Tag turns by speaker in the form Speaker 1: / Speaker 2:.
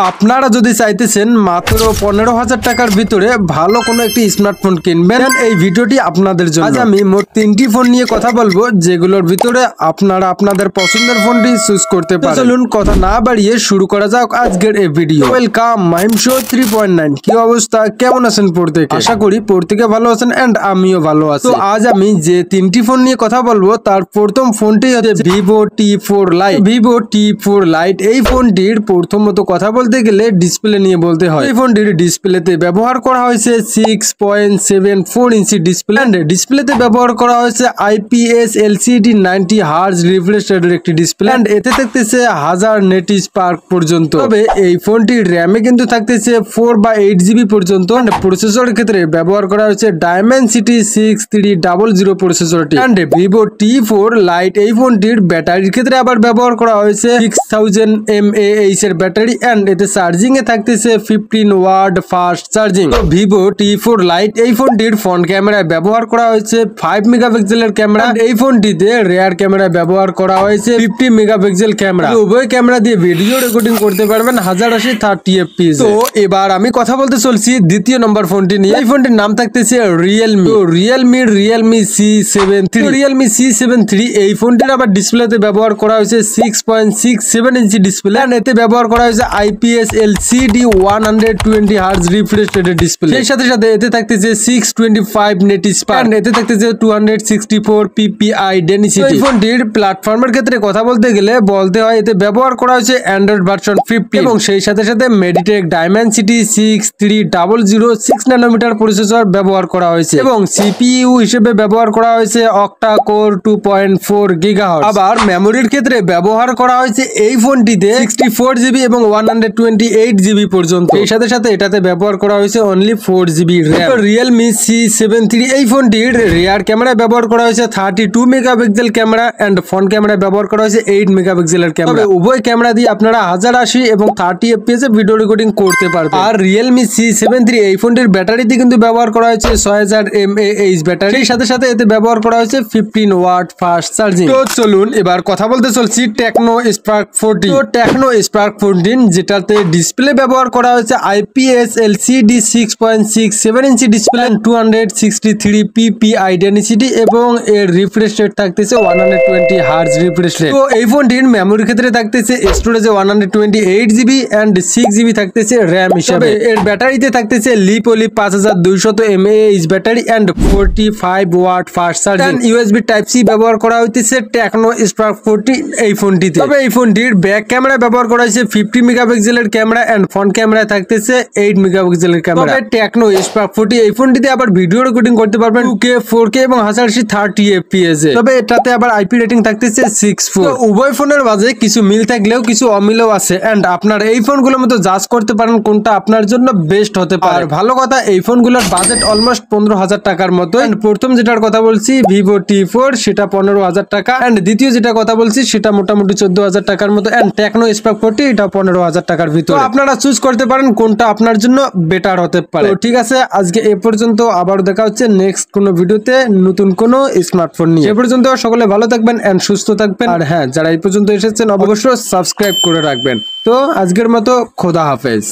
Speaker 1: আপনারা যদি চাইতেছেন মাত্র 15,000 টাকার ভিতরে ভালো কোনো একটি স্মার্টফোন কিনবেন, এই ভিডিওটি আপনাদের জন্য। আজ আমি মোট 3টি ফোন নিয়ে কথা বলবো যেগুলোর ভিতরে আপনারা আপনাদের পছন্দের ফোনটি চুজ করতে পারেন। চলুন কথা না বাড়িয়ে শুরু করা যাক আজকের এই ভিডিও। Welcome Mahim show 3.9। কি অবস্থা, কেমন আছেন প্রত্যেকে? আশা করি প্রত্যেকে ভালো আছেন এন্ড আমিও ভালো আছি। তো আজ আমি যে 3টি ফোন নিয়ে কথা বলবো তার প্রথম ফোনটি হচ্ছে Vivo T4 Lite। Vivo T4 Lite এই ফোনটির প্রথমত কথা বলতে গেলে ডিসপ্লে নিয়ে বলতে হয়। এই ফোনটির ডিসপ্লেতে ব্যবহার করা হয়েছে 6.74 ইঞ্চি ডিসপ্লে এন্ড ডিসপ্লেতে ব্যবহার করা হয়েছে IPS LCD 90 হার্জ রিফ্রেশ রেটের একটি ডিসপ্লে এন্ড এতে থাকতেছে 1000 নেট স্পার্ক পর্যন্ত। তবে এই ফোনটির র্যামে কিন্তু থাকতেছে 4 বা 8 জিবি পর্যন্ত এন্ড প্রসেসরের ক্ষেত্রে ব্যবহার করা হয়েছে Dimensity 6300 প্রসেসরটি। এন্ড ভিভো T4 Lite এই ফোনটির ব্যাটারির ক্ষেত্রে আবার ব্যবহার করা হয়েছে 6000 mAh এর ব্যাটারি এন্ড এতে চার্জিং এ থাকতেছে 15 watt fast charging. Vivo T4 Lite এই ফোনটির ফ্রন্ট ক্যামেরায় ব্যবহার করা হয়েছে 5 মেগাপিক্সেলের ক্যামেরা। এই ফোনটিতে রিয়ার ক্যামেরায় ব্যবহার করা হয়েছে 50 মেগাপিক্সেল ক্যামেরা। উভয় ক্যামেরা দিয়ে ভিডিও রেকর্ডিং করতে পারবেন 1080 30 fps। তো এবার আমি কথা বলতে চলছি দ্বিতীয় নম্বর ফোনটি নিয়ে। এই ফোনটির নাম থাকতেছে Realme C7 III। Realme C7 III এই ফোনটির আবার ডিসপ্লেতে ব্যবহার করা হয়েছে 6.67 ইঞ্চি ডিসপ্লে এন্ড এতে ব্যবহার করা হয়েছে IPS LCD 120 হার্জ রিফ্রেশ রেটের ডিসপ্লে। এর সাথে সাথে এতে থাকতেছে 625 নেট স্পার্ক এন্ড এতে থাকতেছে 264 ppi ডেনসিটি। এই ফোনটির প্ল্যাটফর্মের ক্ষেত্রে কথা বলতে গেলে বলতে হয় এতে ব্যবহার করা হয়েছে Android ভার্সন 50 এবং সেই সাথে সাথে Mediatek Dimensity 6300 6 ন্যানোমিটার প্রসেসর ব্যবহার করা হয়েছে এবং CPU হিসেবে ব্যবহার করা হয়েছে Octa Core 2.4 GHz। আবার মেমোরির ক্ষেত্রে ব্যবহার করা হয়েছে এই ফোনটিতে 64 জিবি এবং 128 জিবি পর্যন্ত। এই সাথে সাথে এটাতে ব্যবহার করা হয়েছে only 4 GB RAM. Realme C7 III এই ফোনটির রিয়ার ক্যামেরায় ব্যবহার করা হয়েছে 32 মেগাপিক্সেল ক্যামেরা এন্ড ফ্রন্ট ক্যামেরায় ব্যবহার করা হয়েছে 8 মেগাপিক্সেলের ক্যামেরা। তবে উভয় ক্যামেরা দিয়ে আপনারা 1080 এবং 30 fps এ ভিডিও রেকর্ডিং করতে পারবেন। আর Realme C7 III এই ফোনটির ব্যাটারিতে কিন্তু ব্যবহার করা হয়েছে 6000 mAh ব্যাটারি। এই সাথে সাথে এতে ব্যবহার করা হয়েছে 15 ওয়াট ফাস্ট চার্জিং। তো চলুন এবার কথা বলতে চলছি Tecno Spark 14। তো Tecno Spark 14 যেটাতে ডিসপ্লে ব্যবহার করা হয়েছে IPS LCD 6.67 inch display 263 ppi density এবং এর রিফ্রেশ রেট থাকতেছে 120 হার্জ রিফ্রেশ রেট। তো এই ফোনটির মেমোরি ক্ষেত্রে থাকতেছে স্টোরেজে 128 জিবি এন্ড 6 জিবি থাকতেছে র্যাম হিসাবে। এর ব্যাটারিতে থাকতেছে লিপোলি 5200 mAh battery and 45 watt fast charging. USB type C ব্যবহার করা হইতেছে Tecno Spark 14 এই ফোনটিতে। তবে এই ফোনটির ব্যাক ক্যামেরা ব্যবহার করা হয়েছে 50 মেগাপিক্সেলের ক্যামেরা এন্ড ফ্রন্ট ক্যামেরায় থাকতেছে 8 মেগাপিক্সেলের ক্যামেরা। তবে Tecno Spark 40 এই ফোনটিতে আবার ভিডিও রেকর্ডিং করতে পারবেন 2K 4K এবং 1080 30 fps এ। তবে এটাতে আবার IP রেটিং থাকতেছে 6.4। তো উভয় ফোনের মাঝে কিছু মিল থাকলেও কিছু অমিলও আছে এন্ড আপনার এই ফোনগুলোর মধ্যে জাজ করতে পারেন কোনটা আপনার জন্য বেস্ট হতে পারে। আর ভালো কথা এই ফোনগুলোর বাজেট অলমোস্ট 15,000 টাকার মতো। এন্ড প্রথম যেটার কথা বলছি ভিভো T4 সেটা 15,000 টাকা এন্ড দ্বিতীয় যেটা কথা বলছি সেটা মোটামুটি 14,000 টাকার মতো এন্ড Tecno Spark 40 এটা 15,000 টাকার ভিতরে। তো আপনারা চুজ করতে পারেন কোনটা আপনার জন্য বেটার হতে পারে। তো ঠিক আছে, আজকে এ পর্যন্ত, আবার দেখা হচ্ছে নেক্সট কোনো ভিডিওতে নতুন কোনো স্মার্টফোন নিয়ে। এ পর্যন্ত সকলে ভালো থাকবেন এন্ড সুস্থ থাকবেন। আর হ্যাঁ, যারা এই পর্যন্ত এসেছেন অবশ্যই সাবস্ক্রাইব করে রাখবেন। তো আজকের মতো খোদা হাফেজ।